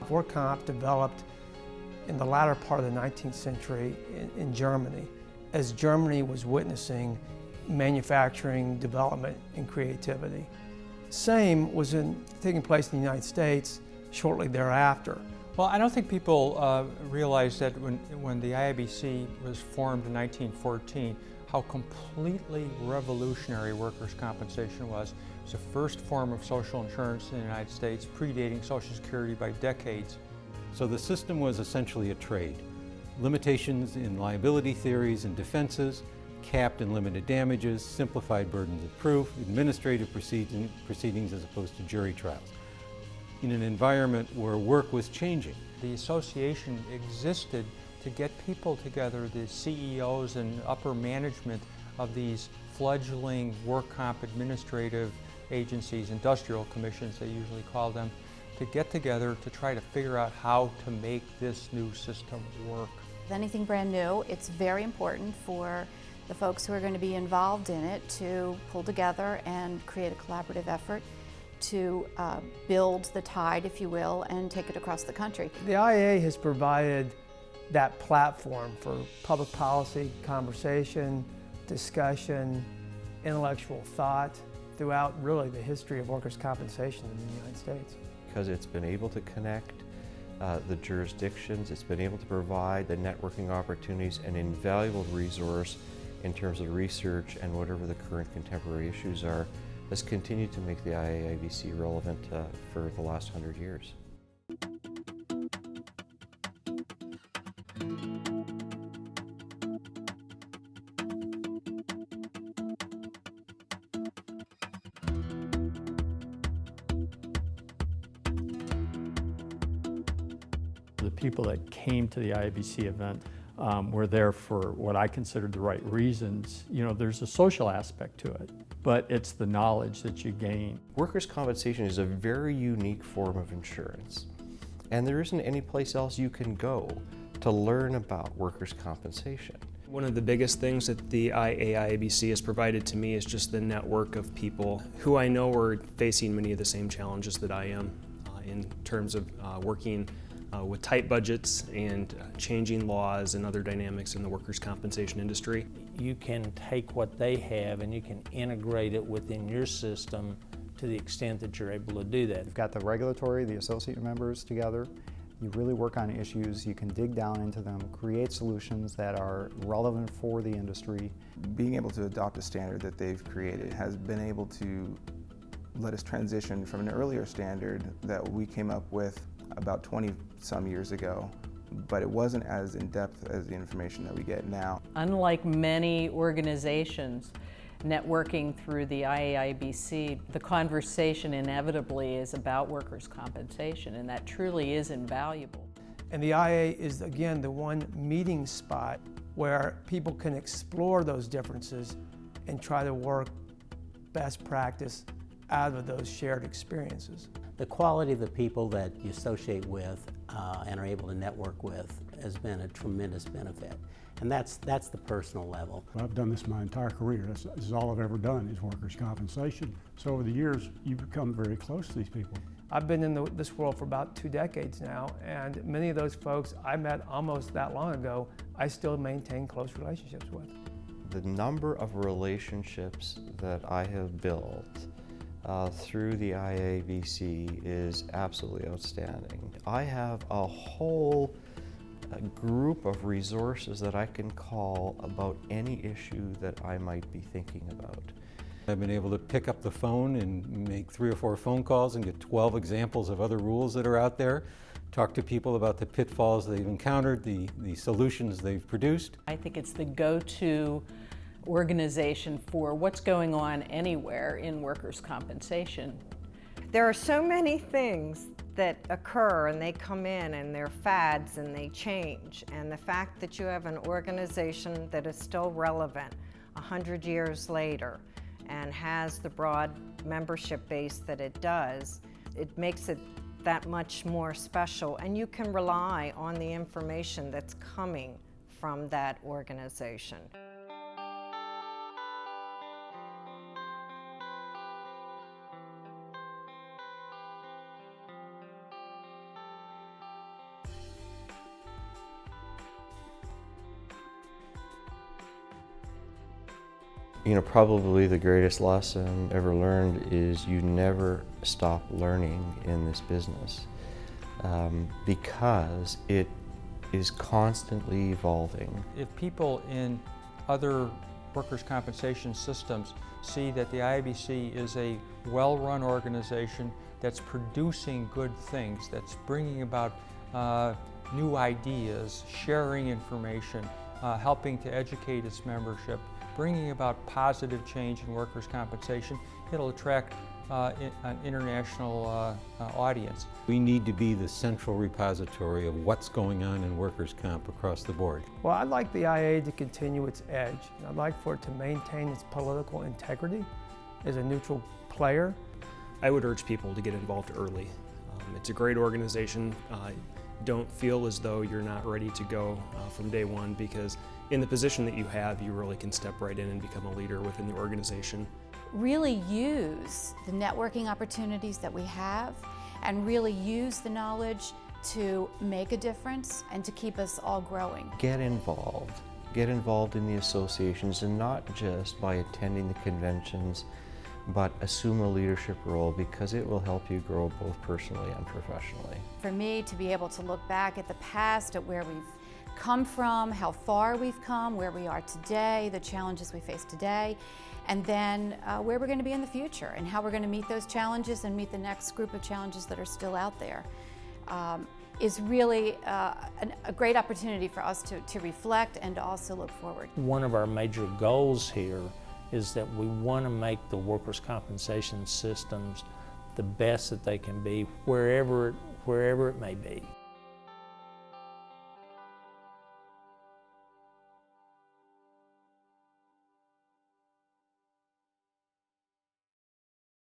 Work comp developed in the latter part of the 19th century in Germany, as Germany was witnessing manufacturing development and creativity. Same was taking place in the United States shortly thereafter. Well, I don't think people realize that when the IAIABC was formed in 1914, how completely revolutionary workers' compensation was. It was the first form of social insurance in the United States, predating Social Security by decades. So the system was essentially a trade. Limitations in liability theories and defenses, capped and limited damages, simplified burdens of proof, administrative proceedings as opposed to jury trials. In an environment where work was changing. The association existed to get people together, the CEOs and upper management of these fledgling work comp administrative agencies, industrial commissions they usually call them, to get together to try to figure out how to make this new system work. With anything brand new, it's very important for the folks who are going to be involved in it to pull together and create a collaborative effort to build the tide, if you will, and take it across the country. The IAA has provided that platform for public policy, conversation, discussion, intellectual thought throughout really the history of workers' compensation in the United States. Because it's been able to connect the jurisdictions, it's been able to provide the networking opportunities, an invaluable resource in terms of research and whatever the current contemporary issues are, has continued to make the IAIABC relevant for the last 100 years. The people that came to the IABC event were there for what I considered the right reasons. You know, there's a social aspect to it, but it's the knowledge that you gain. Workers' compensation is a very unique form of insurance, and there isn't any place else you can go to learn about workers' compensation. One of the biggest things that the IAIABC has provided to me is just the network of people who I know are facing many of the same challenges that I am in terms of working with tight budgets and changing laws and other dynamics in the workers' compensation industry. You can take what they have and you can integrate it within your system to the extent that you're able to do that. You've got the regulatory, the associate members together. You really work on issues, you can dig down into them, create solutions that are relevant for the industry. Being able to adopt a standard that they've created has been able to let us transition from an earlier standard that we came up with about 20 some years ago, but it wasn't as in-depth as the information that we get now. Unlike many organizations, networking through the IAIABC, the conversation inevitably is about workers' compensation, and that truly is invaluable. And the IA is, again, the one meeting spot where people can explore those differences and try to work best practice out of those shared experiences. The quality of the people that you associate with and are able to network with has been a tremendous benefit. And that's the personal level. I've done this my entire career. This is all I've ever done is workers' compensation. So over the years, you become very close to these people. I've been in this world for about 2 decades now, and many of those folks I met almost that long ago, I still maintain close relationships with. The number of relationships that I have built through the IAIABC is absolutely outstanding. I have a whole group of resources that I can call about any issue that I might be thinking about. I've been able to pick up the phone and make 3 or 4 phone calls and get 12 examples of other rules that are out there, talk to people about the pitfalls they've encountered, the solutions they've produced. I think it's the go-to organization for what's going on anywhere in workers' compensation. There are so many things that occur and they come in and they're fads and they change, and the fact that you have an organization that is still relevant 100 years later and has the broad membership base that it does, it makes it that much more special, and you can rely on the information that's coming from that organization. You know, probably the greatest lesson ever learned is you never stop learning in this business because it is constantly evolving. If people in other workers' compensation systems see that the IABC is a well-run organization that's producing good things, that's bringing about new ideas, sharing information, helping to educate its membership, bringing about positive change in workers' compensation, it'll attract an international audience. We need to be the central repository of what's going on in workers' comp across the board. Well, I'd like the IA to continue its edge. I'd like for it to maintain its political integrity as a neutral player. I would urge people to get involved early. It's a great organization. Don't feel as though you're not ready to go from day one, because in the position that you have, you really can step right in and become a leader within the organization. Really use the networking opportunities that we have and really use the knowledge to make a difference and to keep us all growing. Get involved. Get involved in the associations, and not just by attending the conventions, but assume a leadership role, because it will help you grow both personally and professionally. For me to be able to look back at the past, at where we've come from, how far we've come, where we are today, the challenges we face today, and then where we're going to be in the future and how we're going to meet those challenges and meet the next group of challenges that are still out there, is really a great opportunity for us to reflect and to also look forward. One of our major goals here is that we want to make the workers' compensation systems the best that they can be wherever it may be.